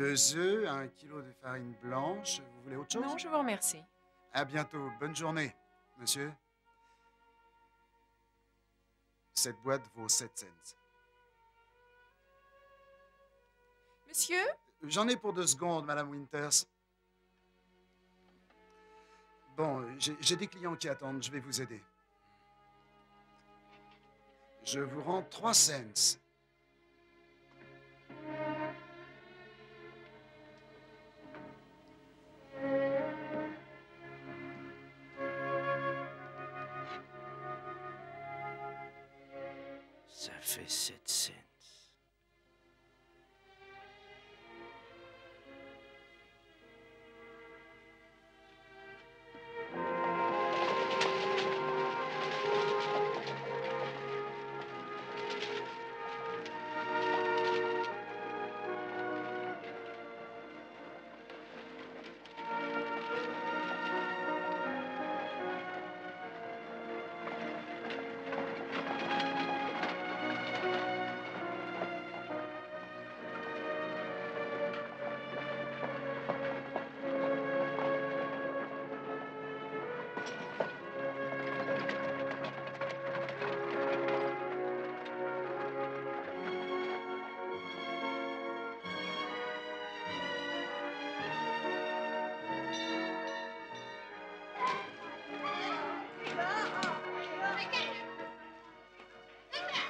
2 œufs, 1 kilo de farine blanche. Vous voulez autre chose? Non, je vous remercie. À bientôt. Bonne journée, monsieur. Cette boîte vaut 7 cents. Monsieur? J'en ai pour 2 secondes, Madame Winters. Bon, j'ai des clients qui attendent. Je vais vous aider. Je vous rends 3 cents. Ça fait 7 cents.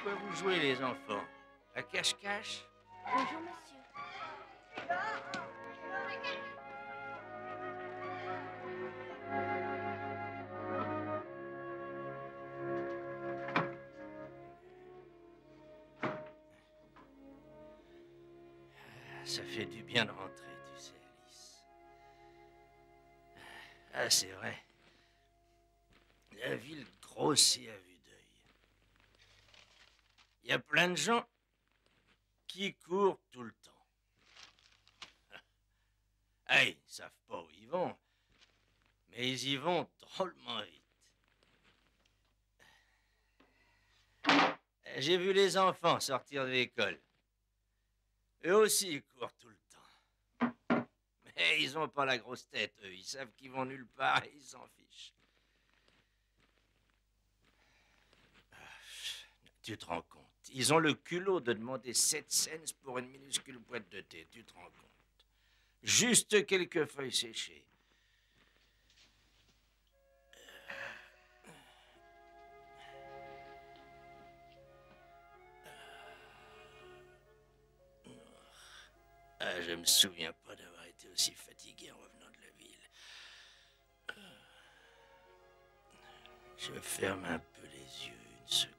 Quoi vous jouez, les enfants? À cache-cache? Bonjour, monsieur. Ça fait du bien de rentrer, tu sais, Alice. Ah, c'est vrai. La ville grossit à vue d'œil. Il y a plein de gens qui courent tout le temps. Ah, ils savent pas où ils vont, mais ils y vont drôlement vite. J'ai vu les enfants sortir de l'école. Eux aussi, ils courent tout le temps. Mais ils ont pas la grosse tête, eux. Ils savent qu'ils vont nulle part et ils s'en fichent. Tu te rends compte? Ils ont le culot de demander 7 cents pour une minuscule boîte de thé. Tu te rends compte? Juste quelques feuilles séchées. Ah, je me souviens pas d'avoir été aussi fatigué en revenant de la ville. Je ferme un peu les yeux une seconde.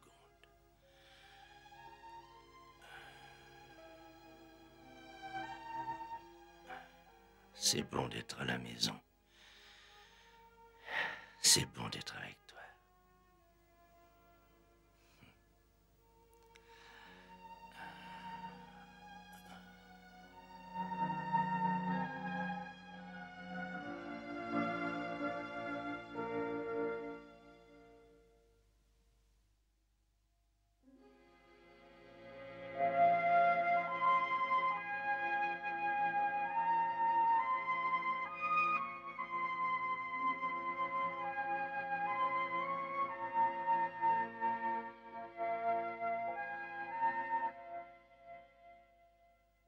C'est bon d'être à la maison. C'est bon d'être avec toi.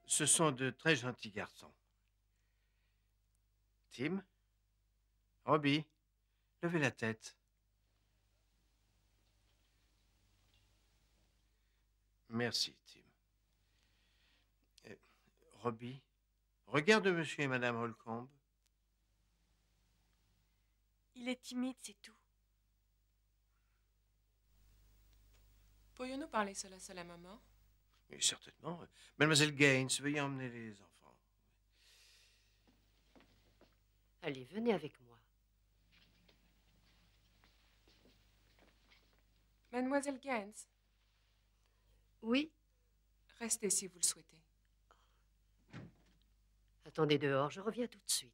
Ce sont de très gentils garçons. Tim? Robbie? Levez la tête. Merci, Tim. Robbie, regarde monsieur et madame Holcomb. Il est timide, c'est tout. Pourrions-nous parler seul à seul à maman? Oui, certainement. Mademoiselle Gaines, veuillez emmener les enfants. Allez, venez avec moi. Mademoiselle Gaines, Oui? restez si vous le souhaitez. Attendez dehors, je reviens tout de suite.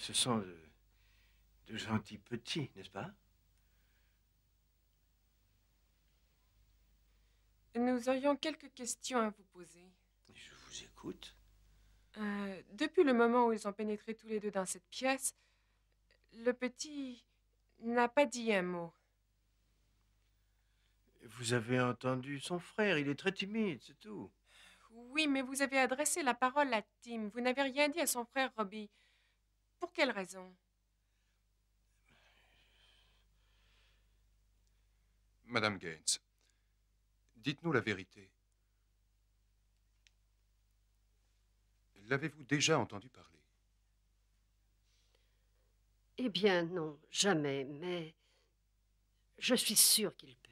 Ce sont de vous senti petit, n'est-ce pas? Nous aurions quelques questions à vous poser. Je vous écoute. Depuis le moment où ils ont pénétré tous les deux dans cette pièce, le petit n'a pas dit un mot. Vous avez entendu son frère, il est très timide, c'est tout. Oui, mais vous avez adressé la parole à Tim. Vous n'avez rien dit à son frère Robbie. Pour quelle raison? Madame Gaines, dites-nous la vérité. L'avez-vous déjà entendu parler? Eh bien, non, jamais, mais je suis sûre qu'il peut.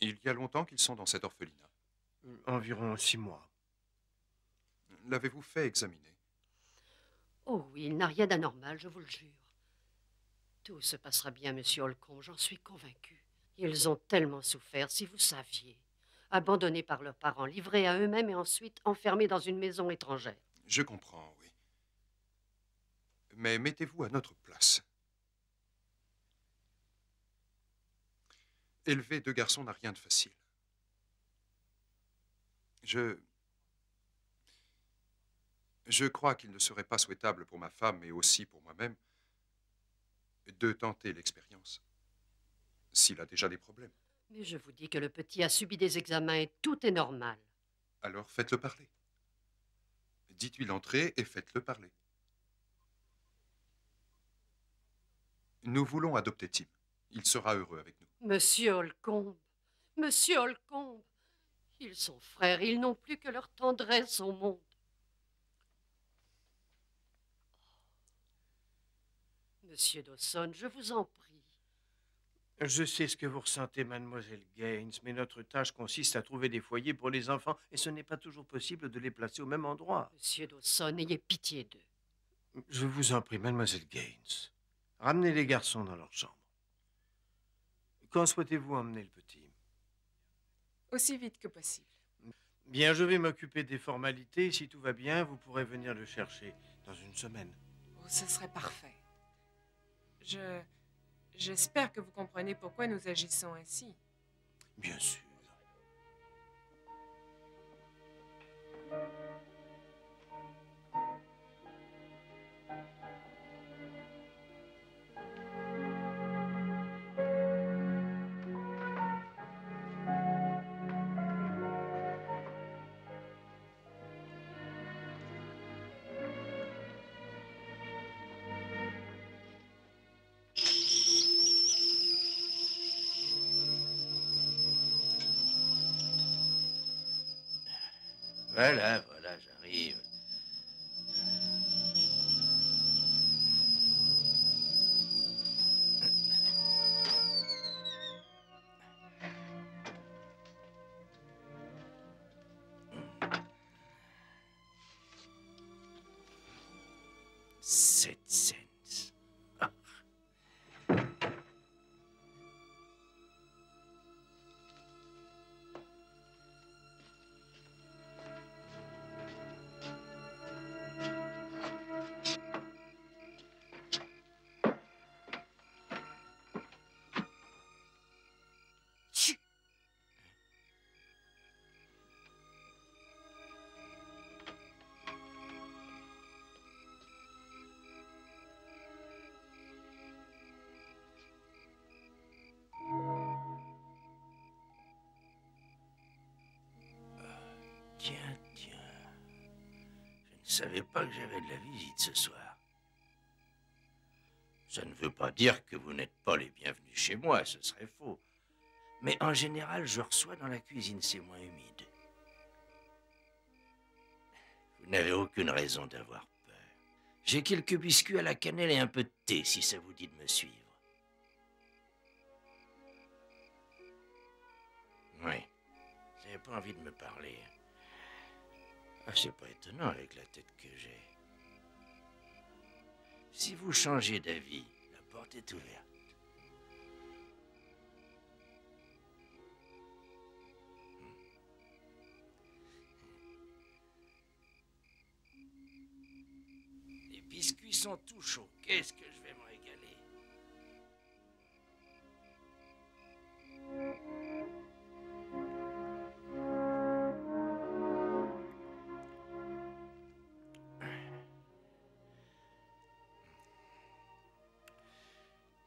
Il y a longtemps qu'ils sont dans cet orphelinat. Environ 6 mois. L'avez-vous fait examiner? Oh oui, il n'a rien d'anormal, je vous le jure. Tout se passera bien, monsieur Holcomb, j'en suis convaincue. Ils ont tellement souffert, si vous saviez. Abandonnés par leurs parents, livrés à eux-mêmes et ensuite enfermés dans une maison étrangère. Je comprends, oui. Mais mettez-vous à notre place. Élever 2 garçons n'a rien de facile. Je crois qu'il ne serait pas souhaitable pour ma femme et aussi pour moi-même de tenter l'expérience, s'il a déjà des problèmes. Mais je vous dis que le petit a subi des examens et tout est normal. Alors faites-le parler. Dites-lui l'entrée et faites-le parler. Nous voulons adopter Tim. Il sera heureux avec nous. Monsieur Holcomb, monsieur Holcomb, ils sont frères, ils n'ont plus que leur tendresse au monde. Monsieur Dawson, je vous en prie. Je sais ce que vous ressentez, mademoiselle Gaines, mais notre tâche consiste à trouver des foyers pour les enfants et ce n'est pas toujours possible de les placer au même endroit. Monsieur Dawson, ayez pitié d'eux. Je vous en prie, mademoiselle Gaines. Ramenez les garçons dans leur chambre. Quand souhaitez-vous emmener le petit? Aussi vite que possible. Bien, je vais m'occuper des formalités. Si tout va bien, vous pourrez venir le chercher dans une semaine. Oh, ce serait parfait. J'espère que vous comprenez pourquoi nous agissons ainsi. Bien sûr. Voilà, j'arrive. Sept cents. Ah. Tiens. Je ne savais pas que j'avais de la visite ce soir. Ça ne veut pas dire que vous n'êtes pas les bienvenus chez moi, ce serait faux. Mais en général, je reçois dans la cuisine, c'est moins humide. Vous n'avez aucune raison d'avoir peur. J'ai quelques biscuits à la cannelle et un peu de thé, si ça vous dit de me suivre. Oui, vous n'avez pas envie de me parler. Ah, c'est pas étonnant avec la tête que j'ai. Si vous changez d'avis, la porte est ouverte. sont tout chauds. Qu'est-ce que je vais me régaler.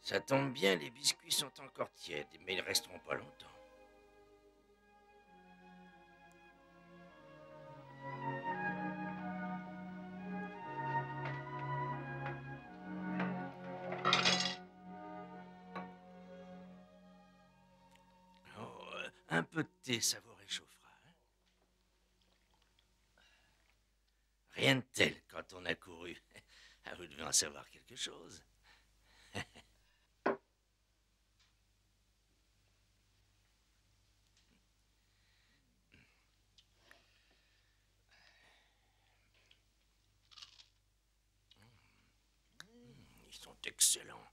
Ça tombe bien, les biscuits sont encore tièdes, mais ils resteront pas longtemps. Oh, un peu de thé, ça vous réchauffera. Hein? Rien de tel quand on a couru. Ah, vous devez en savoir quelque chose. Ils sont excellents.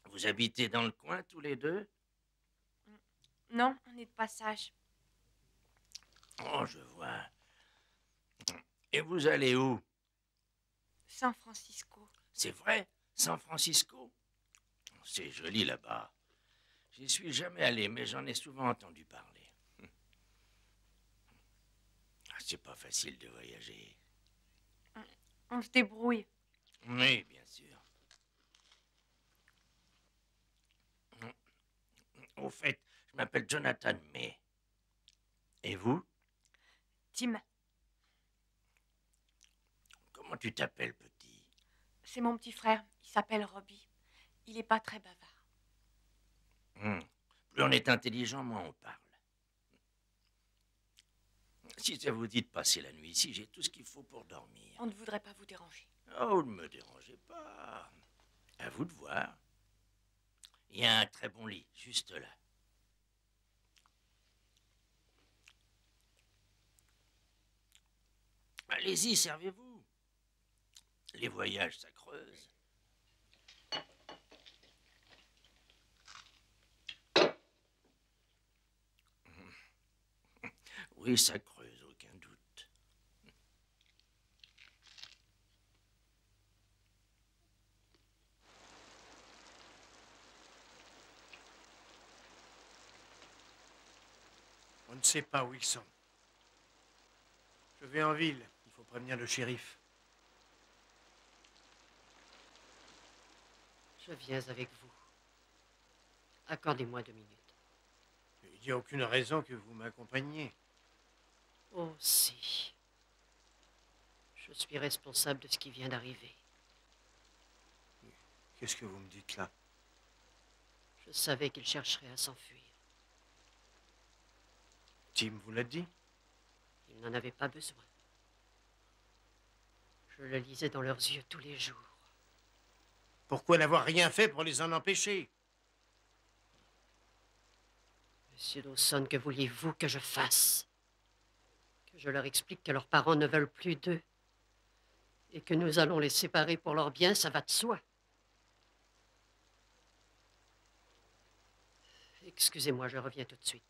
Vous habitez dans le coin tous les deux? Non, on est de passage. Oh, je vois. Et vous allez où? San Francisco. C'est vrai? San Francisco? C'est joli là-bas. J'y suis jamais allé, mais j'en ai souvent entendu parler. Ah, c'est pas facile de voyager. On se débrouille. Oui, bien sûr. Au fait, je m'appelle Jonathan May. Et vous? Tim, Comment tu t'appelles, petit? c'est mon petit frère. Il s'appelle Robbie. Il est pas très bavard. Plus on est intelligent, moins on parle. Si ça vous dit de passer la nuit ici, j'ai tout ce qu'il faut pour dormir. On ne voudrait pas vous déranger. Oh, ne me dérangez pas. À vous de voir. Il y a un très bon lit, juste là. Allez-y, servez-vous. Les voyages, ça creuse. Oui, ça creuse, aucun doute. On ne sait pas où ils sont. Je vais en ville. Il faut prévenir le shérif. Je viens avec vous. Accordez-moi 2 minutes. Il n'y a aucune raison que vous m'accompagniez. Oh, si. Je suis responsable de ce qui vient d'arriver. Qu'est-ce que vous me dites là? Je savais qu'il chercherait à s'enfuir. Tim vous l'a dit? Ils n'en avaient pas besoin. Je le lisais dans leurs yeux tous les jours. Pourquoi n'avoir rien fait pour les en empêcher? Monsieur Dawson, que vouliez-vous que je fasse? Que je leur explique que leurs parents ne veulent plus d'eux et que nous allons les séparer pour leur bien, ça va de soi. Excusez-moi, je reviens tout de suite.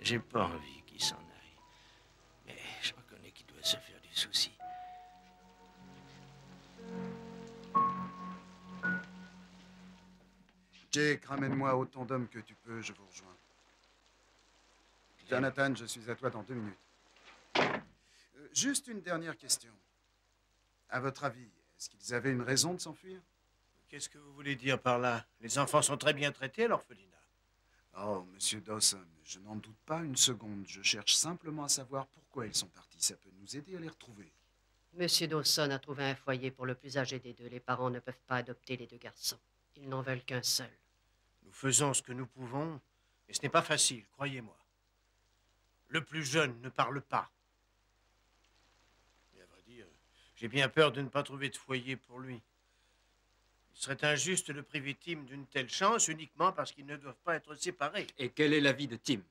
J'ai pas envie qu'il s'en aille. Mais je reconnais qu'il doit se faire du souci. Jake, ramène-moi autant d'hommes que tu peux, je vous rejoins. Jonathan, je suis à toi dans 2 minutes. Juste une dernière question. À votre avis, est-ce qu'ils avaient une raison de s'enfuir? Qu'est-ce que vous voulez dire par là? Les enfants sont très bien traités à l'orphelinat. Oh, monsieur Dawson, je n'en doute pas une seconde. Je cherche simplement à savoir pourquoi ils sont partis. Ça peut nous aider à les retrouver. Monsieur Dawson a trouvé un foyer pour le plus âgé des deux. Les parents ne peuvent pas adopter les deux garçons. Ils n'en veulent qu'un seul. Nous faisons ce que nous pouvons, et ce n'est pas facile, croyez-moi. Le plus jeune ne parle pas. Et à vrai dire, j'ai bien peur de ne pas trouver de foyer pour lui. Il serait injuste de le priver Tim d'une telle chance uniquement parce qu'ils ne doivent pas être séparés. Et quel est l'avis de Tim?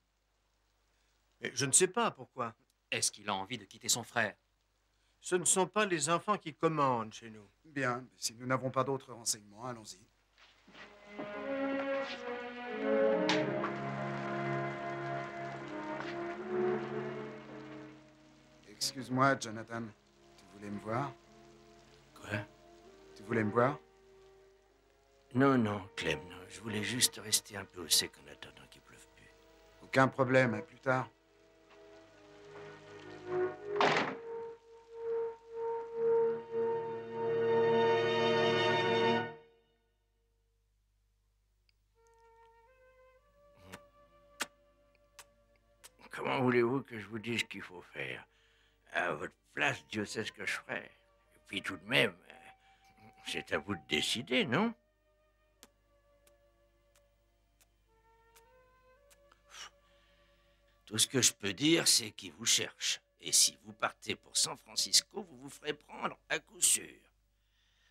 Et je ne sais pas pourquoi. Est-ce qu'il a envie de quitter son frère? Ce ne sont pas les enfants qui commandent chez nous. Bien, si nous n'avons pas d'autres renseignements, allons-y. Excuse-moi, Jonathan. Tu voulais me voir? Quoi? Tu voulais me voir? Non, non, Clem, non. Je voulais juste rester un peu au sec en attendant qu'il pleuve plus. Aucun problème, à plus tard. Comment voulez-vous que je vous dise ce qu'il faut faire? À votre place, Dieu sait ce que je ferais. Et puis tout de même, c'est à vous de décider, non? Tout ce que je peux dire, c'est qu'il vous cherche. Et si vous partez pour San Francisco, vous vous ferez prendre à coup sûr.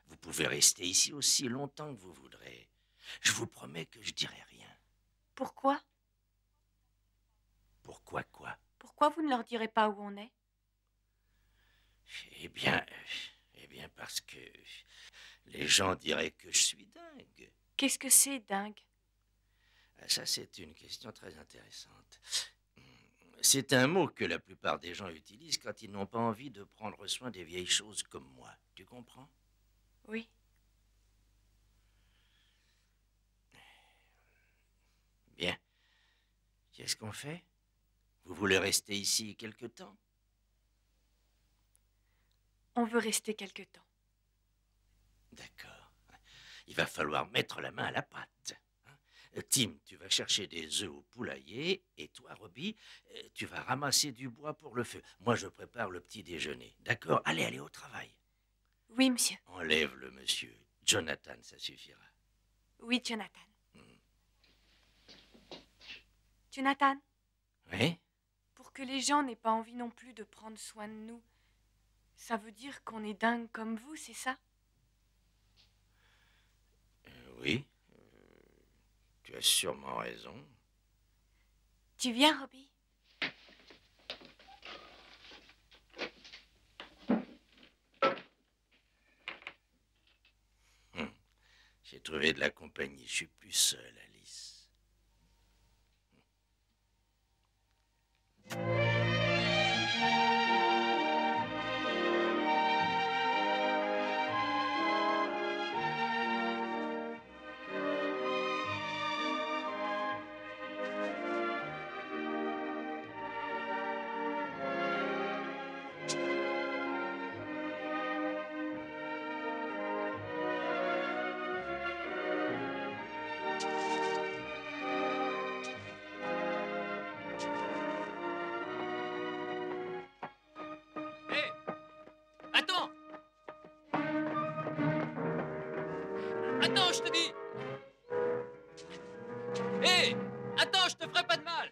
Vous pouvez rester ici aussi longtemps que vous voudrez. Je vous promets que je dirai rien. Pourquoi? Pourquoi quoi? Pourquoi vous ne leur direz pas où on est? Eh bien, parce que les gens diraient que je suis dingue. Qu'est-ce que c'est, dingue? Ça, c'est une question très intéressante. C'est un mot que la plupart des gens utilisent quand ils n'ont pas envie de prendre soin des vieilles choses comme moi. Tu comprends? Oui. Bien. Qu'est-ce qu'on fait? Vous voulez rester ici quelque temps? On veut rester quelque temps. D'accord. Il va falloir mettre la main à la pâte. Tim, tu vas chercher des œufs au poulailler, et toi, Robbie, tu vas ramasser du bois pour le feu. Moi, je prépare le petit déjeuner. D'accord? Allez, allez au travail. Oui, monsieur. Enlève le monsieur. Jonathan, ça suffira. Oui, Jonathan. Jonathan, Oui? pour que les gens n'aient pas envie non plus de prendre soin de nous, ça veut dire qu'on est dingue comme vous, c'est ça? Oui. Tu as sûrement raison. Tu viens, Robbie? J'ai trouvé de la compagnie. Je suis plus seul, Alice. Attends! Attends, je te dis! Hé! Attends, je te ferai pas de mal!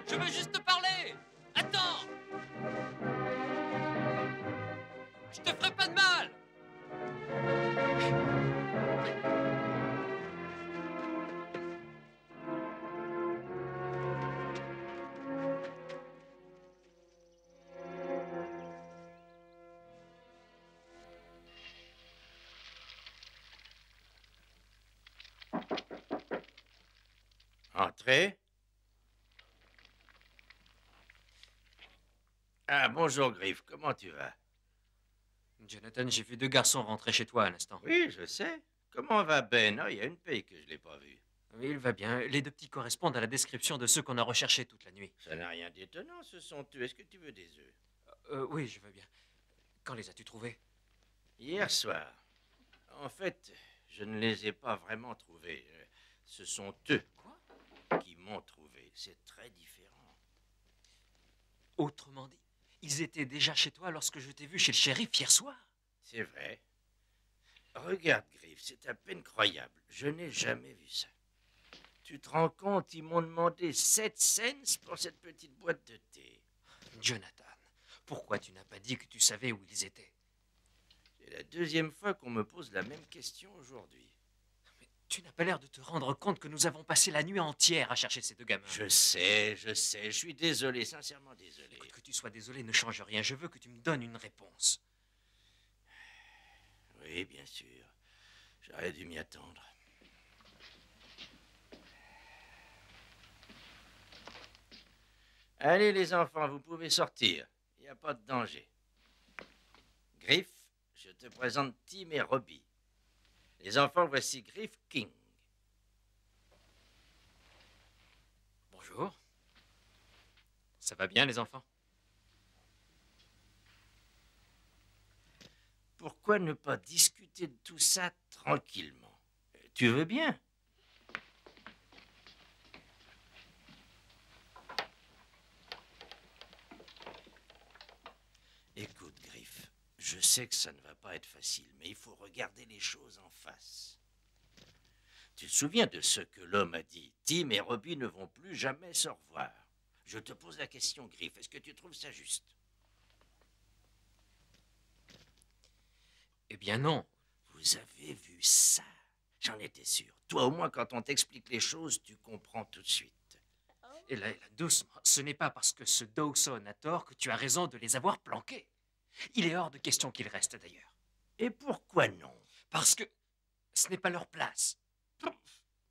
Je veux juste te parler! Attends! Je te ferai pas de mal! Entrez. Ah, bonjour, Griff. Comment tu vas? Jonathan, j'ai vu deux garçons rentrer chez toi à l'instant. Oui, je sais. Comment va Ben? Oh, il y a une paye que je l'ai pas vu. Oui, il va bien. Les deux petits correspondent à la description de ceux qu'on a recherchés toute la nuit. Ça n'a rien d'étonnant, ce sont eux. Est-ce que tu veux des œufs? Oui, je veux bien. Quand les as-tu trouvés? Hier soir. En fait, je ne les ai pas vraiment trouvés. Ce sont eux qui m'ont trouvé. C'est très différent. Autrement dit, ils étaient déjà chez toi lorsque je t'ai vu chez le shérif hier soir. C'est vrai. Regarde, Griff, c'est à peine croyable. Je n'ai jamais vu ça. Tu te rends compte, ils m'ont demandé 7 cents pour cette petite boîte de thé. Jonathan, pourquoi tu n'as pas dit que tu savais où ils étaient? C'est la deuxième fois qu'on me pose la même question aujourd'hui. Mais tu n'as pas l'air de te rendre compte que nous avons passé la nuit entière à chercher ces deux gamins. Je sais, je suis désolé, sincèrement désolé. Écoute, que tu sois désolé ne change rien. Je veux que tu me donnes une réponse. Oui, bien sûr. J'aurais dû m'y attendre. Allez, les enfants, vous pouvez sortir. Il n'y a pas de danger. Griff, je te présente Tim et Robbie. Les enfants, voici Griff King. Bonjour. Ça va bien, les enfants? Pourquoi ne pas discuter de tout ça tranquillement? Tu veux bien? Écoute, Griff, je sais que ça ne va pas être facile, mais il faut regarder les choses en face. Tu te souviens de ce que l'homme a dit? Tim et Robbie ne vont plus jamais se revoir. Je te pose la question, Griff, est-ce que tu trouves ça juste? Eh bien non. Vous avez vu ça? J'en étais sûr. Toi, au moins, quand on t'explique les choses, tu comprends tout de suite. Et là, doucement, ce n'est pas parce que ce Dawson a tort que tu as raison de les avoir planqués. Il est hors de question qu'ils restent d'ailleurs. Et pourquoi non? Parce que ce n'est pas leur place.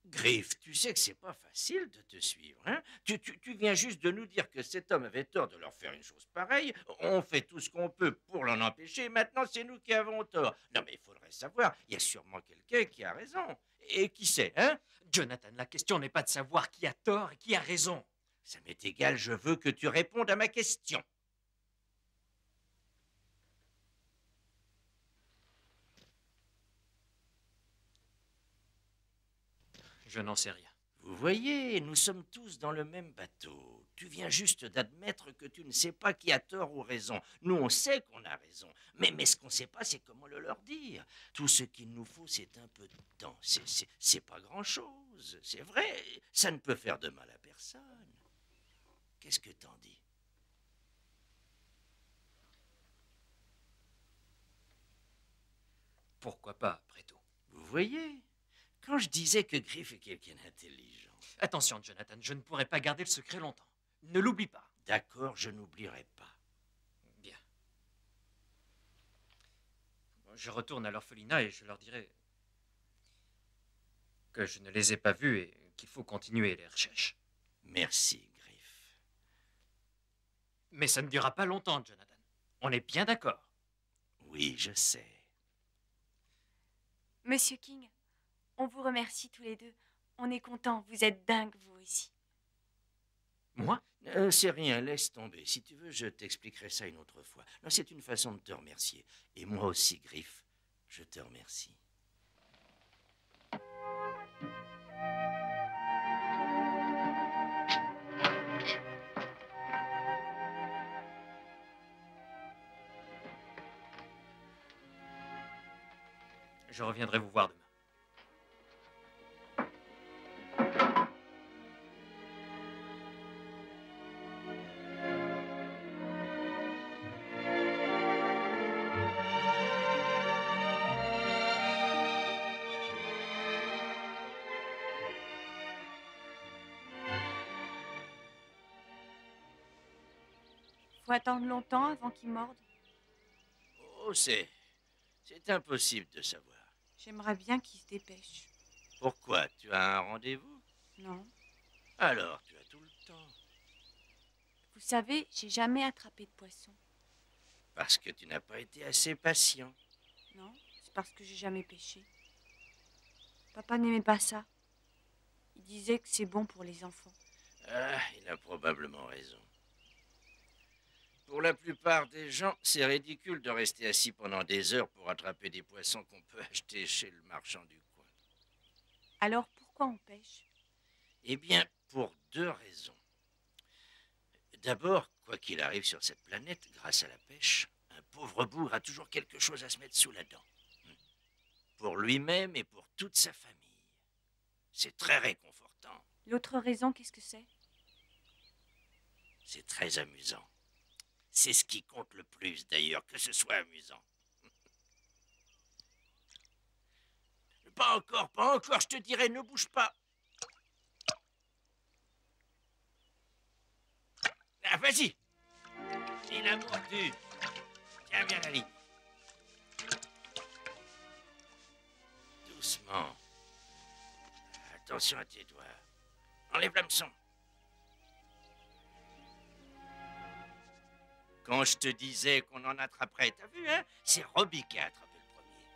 Griff, tu sais que c'est pas facile de te suivre, hein? Tu viens juste de nous dire que cet homme avait tort de leur faire une chose pareille. On fait tout ce qu'on peut pour l'en empêcher. Maintenant, c'est nous qui avons tort. Non, mais il faudrait savoir. Il y a sûrement quelqu'un qui a raison. Et qui sait, hein? Jonathan, la question n'est pas de savoir qui a tort et qui a raison. Ça m'est égal, je veux que tu répondes à ma question. Je n'en sais rien. Vous voyez, nous sommes tous dans le même bateau. Tu viens juste d'admettre que tu ne sais pas qui a tort ou raison. Nous, on sait qu'on a raison. Mais ce qu'on ne sait pas, c'est comment le leur dire. Tout ce qu'il nous faut, c'est un peu de temps. C'est pas grand-chose. C'est vrai, ça ne peut faire de mal à personne. Qu'est-ce que t'en dis? Pourquoi pas, après tout? Vous voyez, quand je disais que Griff est quelqu'un d'intelligent. Attention, Jonathan, je ne pourrai pas garder le secret longtemps. Ne l'oublie pas. D'accord, je n'oublierai pas. Bien. Je retourne à l'orphelinat et je leur dirai que je ne les ai pas vus et qu'il faut continuer les recherches. Merci, Griff. Mais ça ne durera pas longtemps, Jonathan. On est bien d'accord. Oui, je sais. Monsieur King, on vous remercie tous les deux. On est contents. Vous êtes dingue, vous aussi. Moi? C'est rien, laisse tomber. Si tu veux, je t'expliquerai ça une autre fois. Non, c'est une façon de te remercier. Et moi aussi, Griff, je te remercie. Je reviendrai vous voir demain. Faut attendre longtemps avant qu'ils mordent. Oh, c'est impossible de savoir. J'aimerais bien qu'ils se dépêchent. Pourquoi? Tu as un rendez-vous? Non. Alors, tu as tout le temps. Vous savez, j'ai jamais attrapé de poisson. Parce que tu n'as pas été assez patient. Non, c'est parce que j'ai jamais pêché. Papa n'aimait pas ça. Il disait que c'est bon pour les enfants. Ah, il a probablement raison. Pour la plupart des gens, c'est ridicule de rester assis pendant des heures pour attraper des poissons qu'on peut acheter chez le marchand du coin. Alors pourquoi on pêche? Eh bien, pour deux raisons. D'abord, Quoi qu'il arrive sur cette planète, grâce à la pêche, un pauvre bourg a toujours quelque chose à se mettre sous la dent. Pour lui-même et pour toute sa famille. C'est très réconfortant. L'autre raison, qu'est-ce que c'est? C'est très amusant. C'est ce qui compte le plus, d'ailleurs, que ce soit amusant. Pas encore, je te dirai, ne bouge pas. Ah, vas-y. Il a mordu. Tiens bien la ligne. Doucement. Attention à tes doigts. Enlève l'hameçon. Quand je te disais qu'on en attraperait, t'as vu, hein? C'est Robbie qui a attrapé le premier.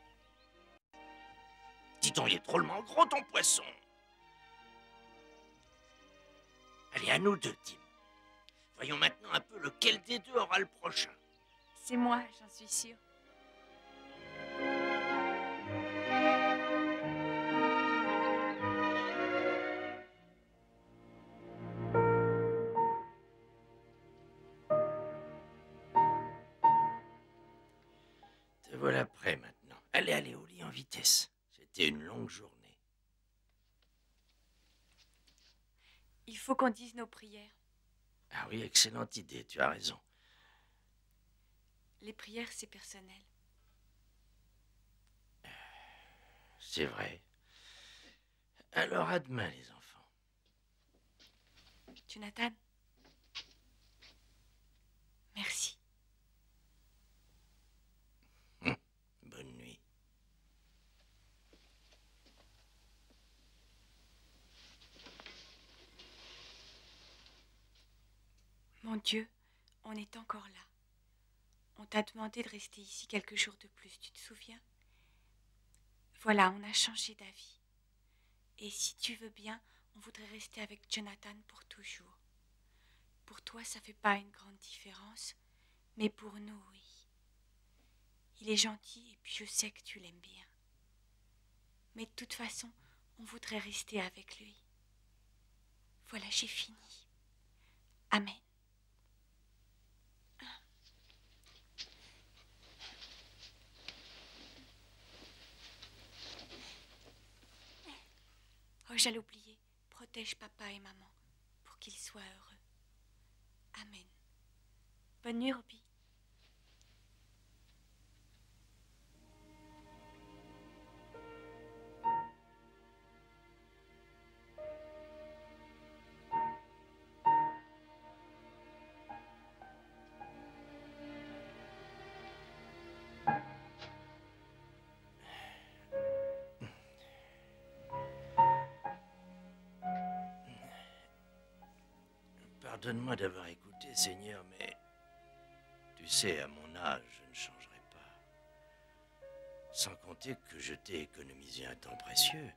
Dis donc, il est drôlement gros, ton poisson. Allez, à nous deux, Tim. Voyons maintenant un peu lequel des deux aura le prochain. C'est moi, j'en suis sûre. Te voilà prêt maintenant. Allez, au lit en vitesse. C'était une longue journée. Il faut qu'on dise nos prières. Ah oui, excellente idée, tu as raison. Les prières, c'est personnel. C'est vrai. Alors, à demain, les enfants. Jonathan, merci. Bonne nuit. Mon Dieu, on est encore là. On t'a demandé de rester ici quelques jours de plus, tu te souviens? Voilà, on a changé d'avis. Et si tu veux bien, on voudrait rester avec Jonathan pour toujours. Pour toi, ça fait pas une grande différence, mais pour nous, oui. Il est gentil et puis je sais que tu l'aimes bien. Mais de toute façon, on voudrait rester avec lui. Voilà, j'ai fini. Amen. Oh, j'allais oublier. Protège papa et maman pour qu'ils soient heureux. Amen. Bonne nuit, Robbie. Pardonne-moi d'avoir écouté, Seigneur, mais tu sais, à mon âge, je ne changerai pas. Sans compter que je t'ai économisé un temps précieux,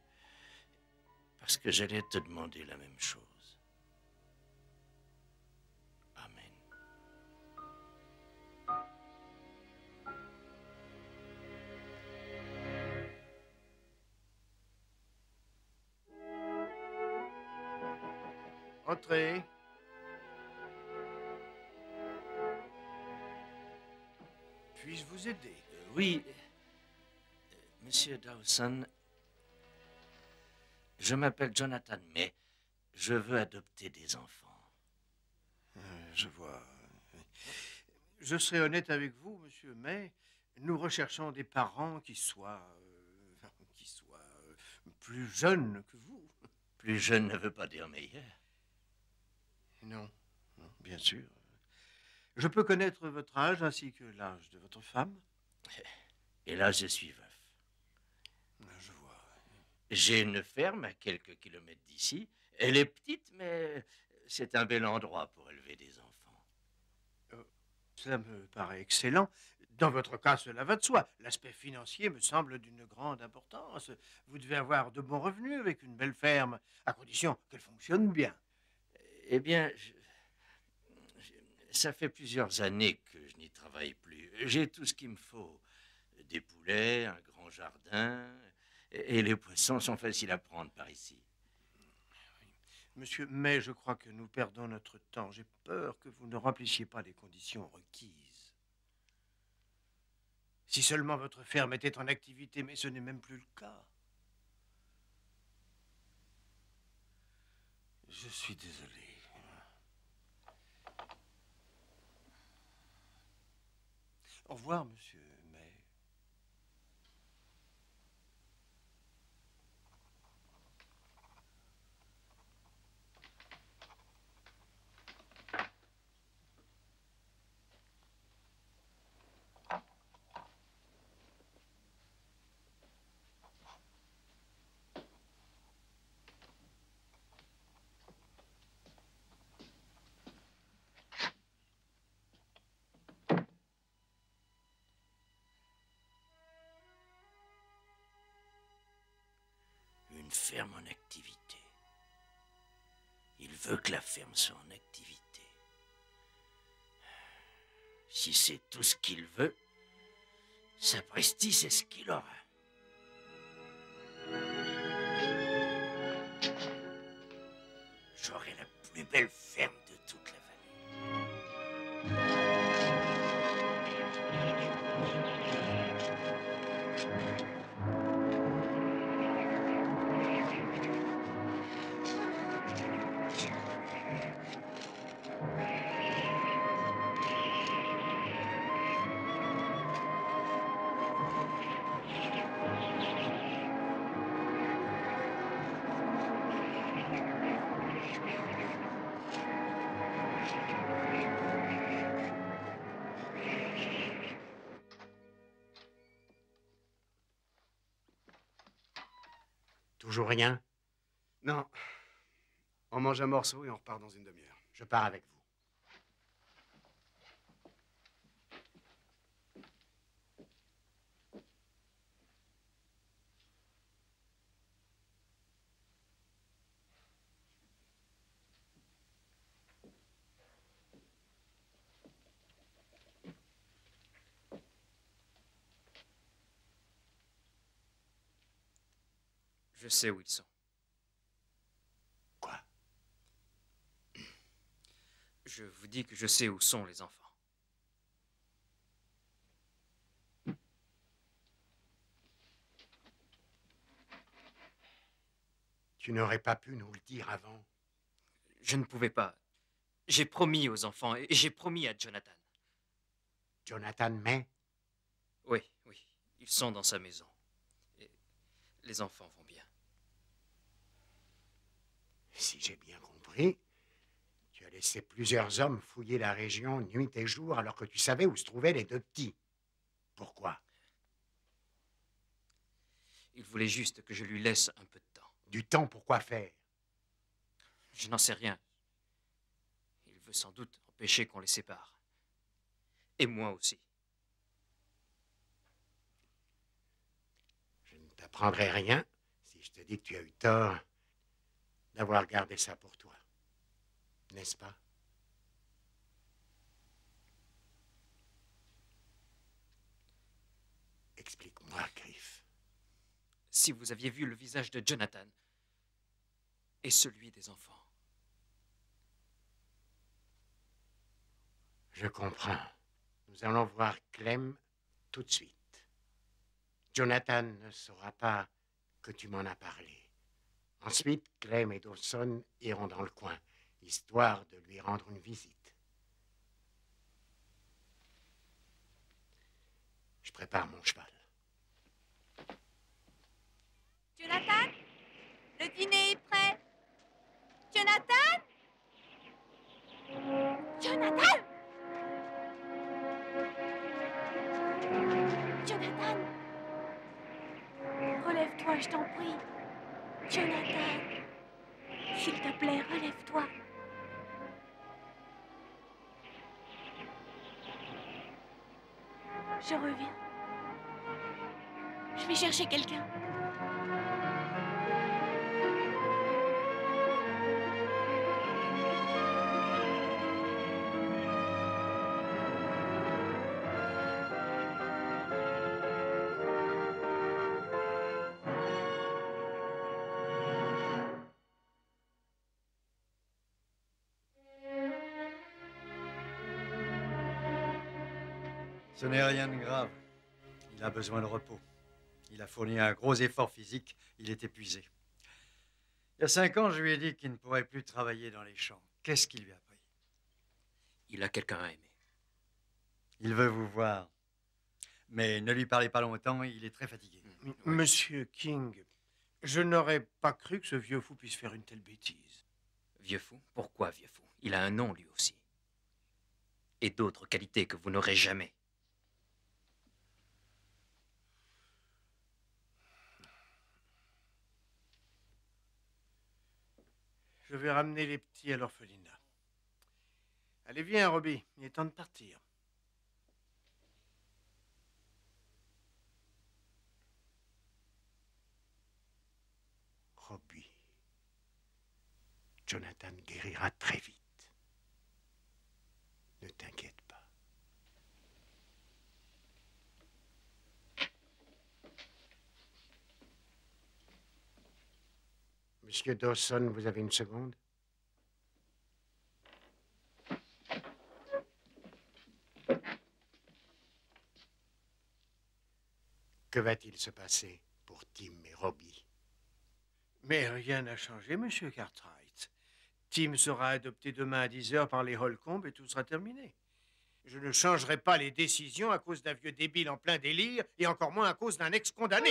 parce que j'allais te demander la même chose. Amen. Entrez. Puis-je vous aider? Oui, Monsieur Dawson, je m'appelle Jonathan, mais je veux adopter des enfants. Je vois. Je serai honnête avec vous, monsieur, mais nous recherchons des parents qui soient plus jeunes que vous. Plus jeune ne veut pas dire meilleur. Non, non, bien sûr. Je peux connaître votre âge ainsi que l'âge de votre femme? Et là, je suis veuf. Je vois. J'ai une ferme à quelques kilomètres d'ici. Elle est petite, mais c'est un bel endroit pour élever des enfants. Cela me paraît excellent. Dans votre cas, cela va de soi. L'aspect financier me semble d'une grande importance. Vous devez avoir de bons revenus avec une belle ferme, à condition qu'elle fonctionne bien. Eh bien, ça fait plusieurs années que je n'y travaille plus. J'ai tout ce qu'il me faut. Des poulets, un grand jardin, et les poissons sont faciles à prendre par ici. Monsieur, mais je crois que nous perdons notre temps. J'ai peur que vous ne remplissiez pas les conditions requises. Si seulement votre ferme était en activité, mais ce n'est même plus le cas. Je suis désolé. Au revoir, monsieur, mais... Une ferme en activité. Il veut que la ferme soit en activité. Si c'est tout ce qu'il veut, sapristi, c'est ce qu'il aura. J'aurai la plus belle ferme de toute la vallée. Toujours rien? Non. On mange un morceau et on repart dans une demi-heure. Je pars avec vous. Je sais où ils sont. Quoi? Je vous dis que je sais où sont les enfants. Tu n'aurais pas pu nous le dire avant? Je ne pouvais pas. J'ai promis aux enfants et j'ai promis à Jonathan. Jonathan May? Oui, oui. Ils sont dans sa maison. Et les enfants vont bien. Si j'ai bien compris, tu as laissé plusieurs hommes fouiller la région nuit et jour alors que tu savais où se trouvaient les deux petits. Pourquoi? Il voulait juste que je lui laisse un peu de temps. Du temps pour quoi faire? Je n'en sais rien. Il veut sans doute empêcher qu'on les sépare. Et moi aussi. Je ne t'apprendrai rien si je te dis que tu as eu tort d'avoir gardé ça pour toi. N'est-ce pas? Explique-moi, Griff. Si vous aviez vu le visage de Jonathan et celui des enfants. Je comprends. Nous allons voir Clem tout de suite. Jonathan ne saura pas que tu m'en as parlé. Ensuite, Clem et Dawson iront dans le coin, histoire de lui rendre une visite. Je prépare mon cheval. Jonathan, le dîner est prêt. Jonathan? Jonathan? Jonathan? Relève-toi, je t'en prie. Jonathan, s'il te plaît, relève-toi. Je reviens. Je vais chercher quelqu'un. Ce n'est rien de grave. Il a besoin de repos. Il a fourni un gros effort physique. Il est épuisé. Il y a 5 ans, je lui ai dit qu'il ne pourrait plus travailler dans les champs. Qu'est-ce qui lui a pris? Il a quelqu'un à aimer. Il veut vous voir. Mais ne lui parlez pas longtemps, il est très fatigué. Monsieur King, je n'aurais pas cru que ce vieux fou puisse faire une telle bêtise. Vieux fou? Pourquoi vieux fou? Il a un nom, lui aussi. Et d'autres qualités que vous n'aurez jamais. Je vais ramener les petits à l'orphelinat. Allez, viens, Robbie, il est temps de partir. Robbie, Jonathan guérira très vite. Ne t'inquiète pas. Monsieur Dawson, vous avez une seconde? Que va-t-il se passer pour Tim et Robbie? Mais rien n'a changé, monsieur Cartwright. Tim sera adopté demain à 10 h par les Holcomb et tout sera terminé. Je ne changerai pas les décisions à cause d'un vieux débile en plein délire et encore moins à cause d'un ex-condamné.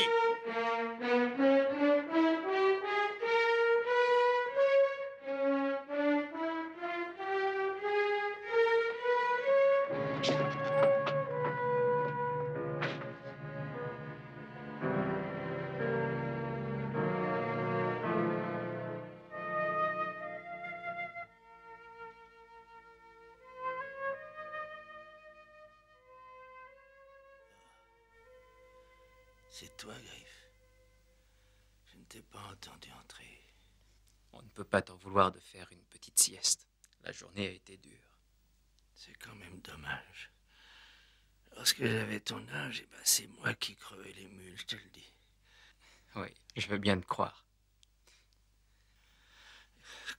C'est toi, Griff. Je ne t'ai pas entendu entrer. On ne peut pas t'en vouloir de faire une petite sieste. La journée a été dure. C'est quand même dommage. Lorsque j'avais ton âge, eh ben, c'est moi qui crevais les mules, je te le dis. Oui, je veux bien te croire.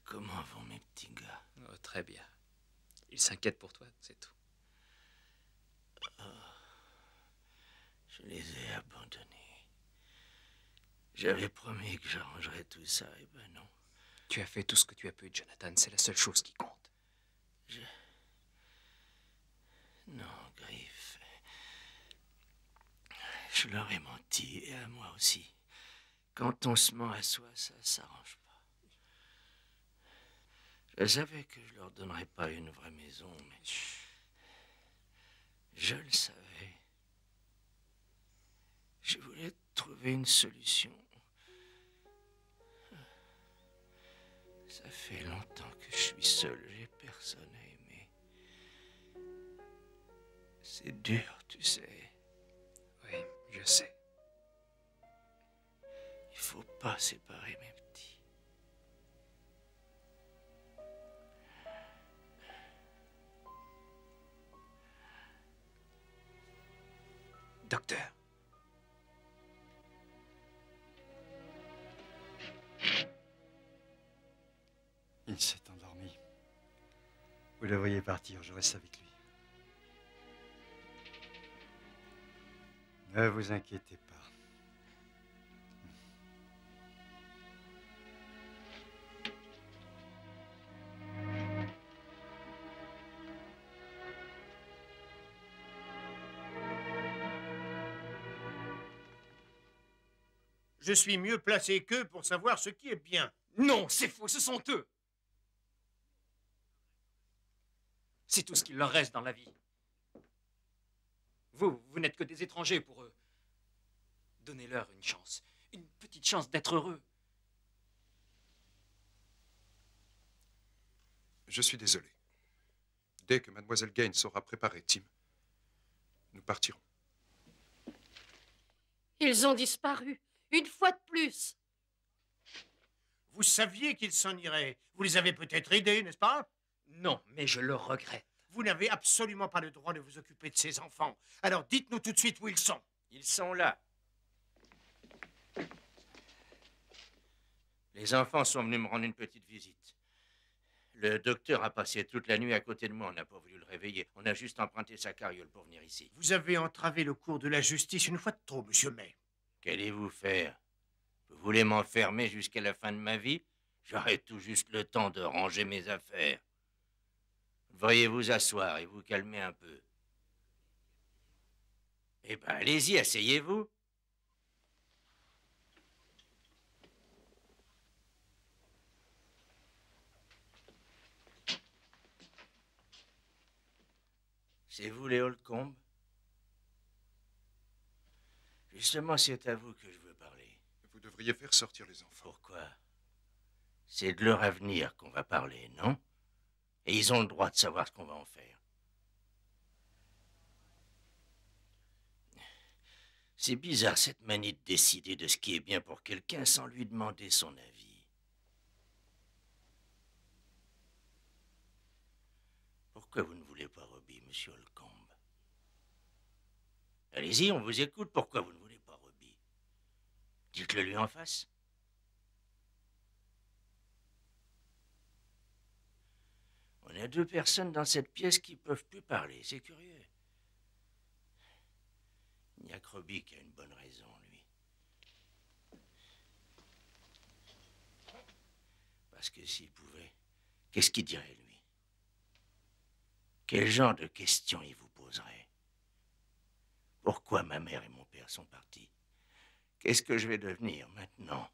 Comment vont mes petits gars? Oh, très bien. Ils s'inquiètent pour toi, c'est tout. Oh, je les ai abandonnés. J'avais promis que j'arrangerais tout ça, et ben non. Tu as fait tout ce que tu as pu, Jonathan. C'est la seule chose qui compte. Non, Griff. Je leur ai menti, et à moi aussi. Quand on se ment à soi, ça s'arrange pas. Je savais que je leur donnerais pas une vraie maison, mais je le savais. Je voulais trouver une solution. Ça fait longtemps que je suis seul, j'ai personne à aimer. C'est dur, tu sais. Oui, je sais. Il faut pas séparer mes petits. Docteur. Il s'est endormi. Vous le voyez partir, je reste avec lui. Ne vous inquiétez pas. Je suis mieux placé qu'eux pour savoir ce qui est bien. Non, c'est faux, ce sont eux. C'est tout ce qu'il leur reste dans la vie. Vous n'êtes que des étrangers pour eux. Donnez-leur une chance, une petite chance d'être heureux. Je suis désolé. Dès que mademoiselle Gaines saura préparer Tim, nous partirons. Ils ont disparu, une fois de plus. Vous saviez qu'ils s'en iraient. Vous les avez peut-être aidés, n'est-ce pas? Non, mais je le regrette. Vous n'avez absolument pas le droit de vous occuper de ces enfants. Alors dites-nous tout de suite où ils sont. Ils sont là. Les enfants sont venus me rendre une petite visite. Le docteur a passé toute la nuit à côté de moi. On n'a pas voulu le réveiller. On a juste emprunté sa carriole pour venir ici. Vous avez entravé le cours de la justice une fois de trop, monsieur May. Qu'allez-vous faire? Vous voulez m'enfermer jusqu'à la fin de ma vie? J'aurai tout juste le temps de ranger mes affaires. Veuillez vous asseoir et vous calmer un peu. Eh ben, allez-y, asseyez-vous. C'est vous, les Holcomb? Justement, c'est à vous que je veux parler. Vous devriez faire sortir les enfants. Pourquoi? C'est de leur avenir qu'on va parler, non? Et ils ont le droit de savoir ce qu'on va en faire. C'est bizarre, cette manie de décider de ce qui est bien pour quelqu'un sans lui demander son avis. Pourquoi vous ne voulez pas Robbie, monsieur Holcomb? Allez-y, on vous écoute. Pourquoi vous ne voulez pas Robbie? Dites-le lui en face. On a deux personnes dans cette pièce qui ne peuvent plus parler. C'est curieux. Il n'y a que Robbie qui a une bonne raison, lui. Parce que s'il pouvait, qu'est-ce qu'il dirait, lui? Quel genre de questions il vous poserait? Pourquoi ma mère et mon père sont partis? Qu'est-ce que je vais devenir maintenant?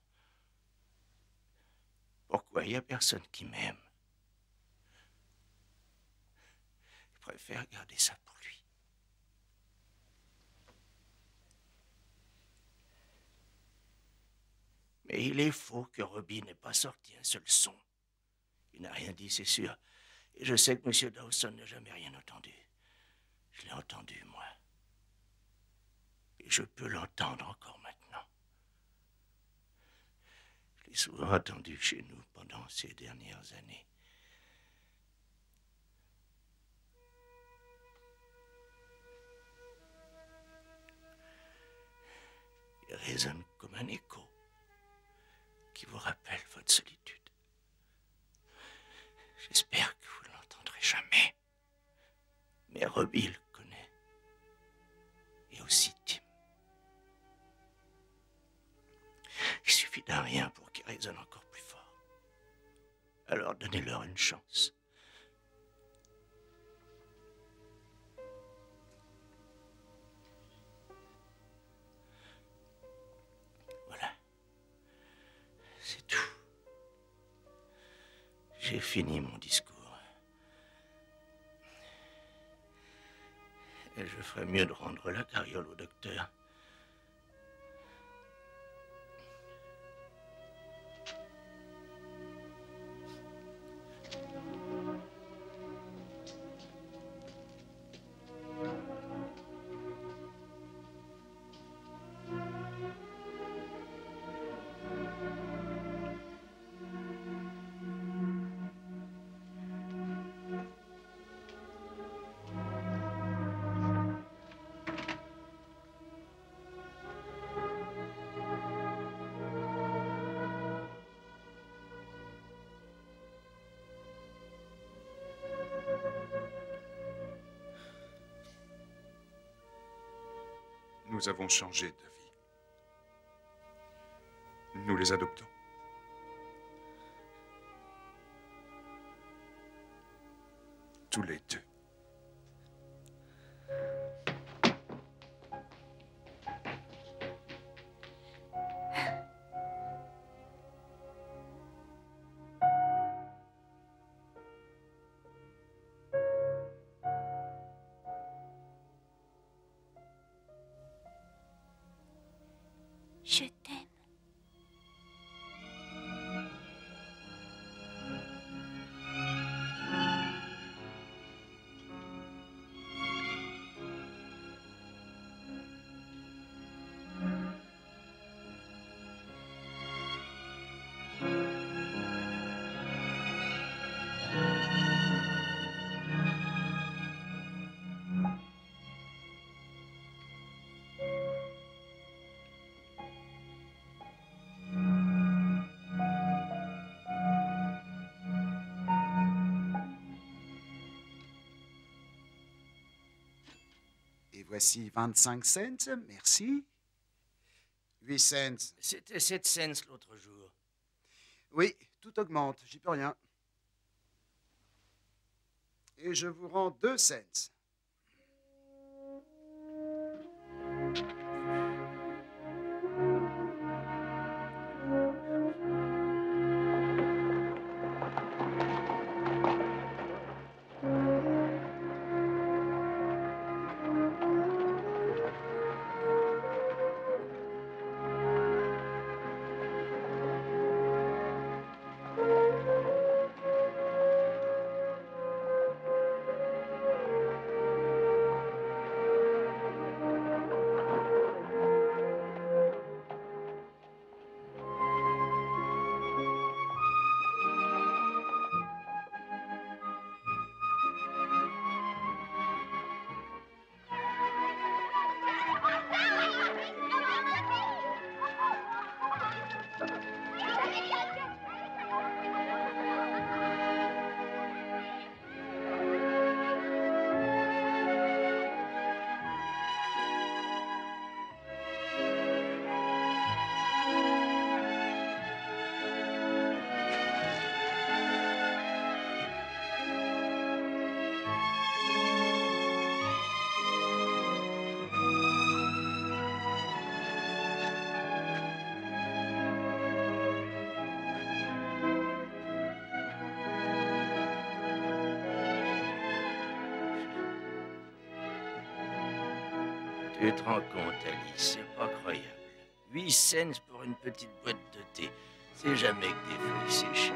Pourquoi il n'y a personne qui m'aime? Je préfère garder ça pour lui. Mais il est faux que Robbie n'ait pas sorti un seul son. Il n'a rien dit, c'est sûr. Et je sais que M. Dawson n'a jamais rien entendu. Je l'ai entendu, moi. Et je peux l'entendre encore maintenant. Je l'ai souvent entendu chez nous pendant ces dernières années. Il résonne comme un écho qui vous rappelle votre solitude. J'espère que vous ne l'entendrez jamais. Mais Robbie le connaît. Et aussi Tim. Il suffit d'un rien pour qu'il résonne encore plus fort. Alors donnez-leur une chance. Voilà. C'est tout. J'ai fini mon discours. Et je ferais mieux de rendre la carriole au docteur. Nous avons changé d'avis. Nous les adoptons. Tous les deux. Je t'aime. voici 25 cents, merci. 8 cents. C'était 7 cents l'autre jour. Oui, tout augmente, j'y peux rien. Et je vous rends 2 cents. Tu te rends compte, Alice, c'est pas croyable. 8 cents pour une petite boîte de thé. C'est jamais que des fruits séchés.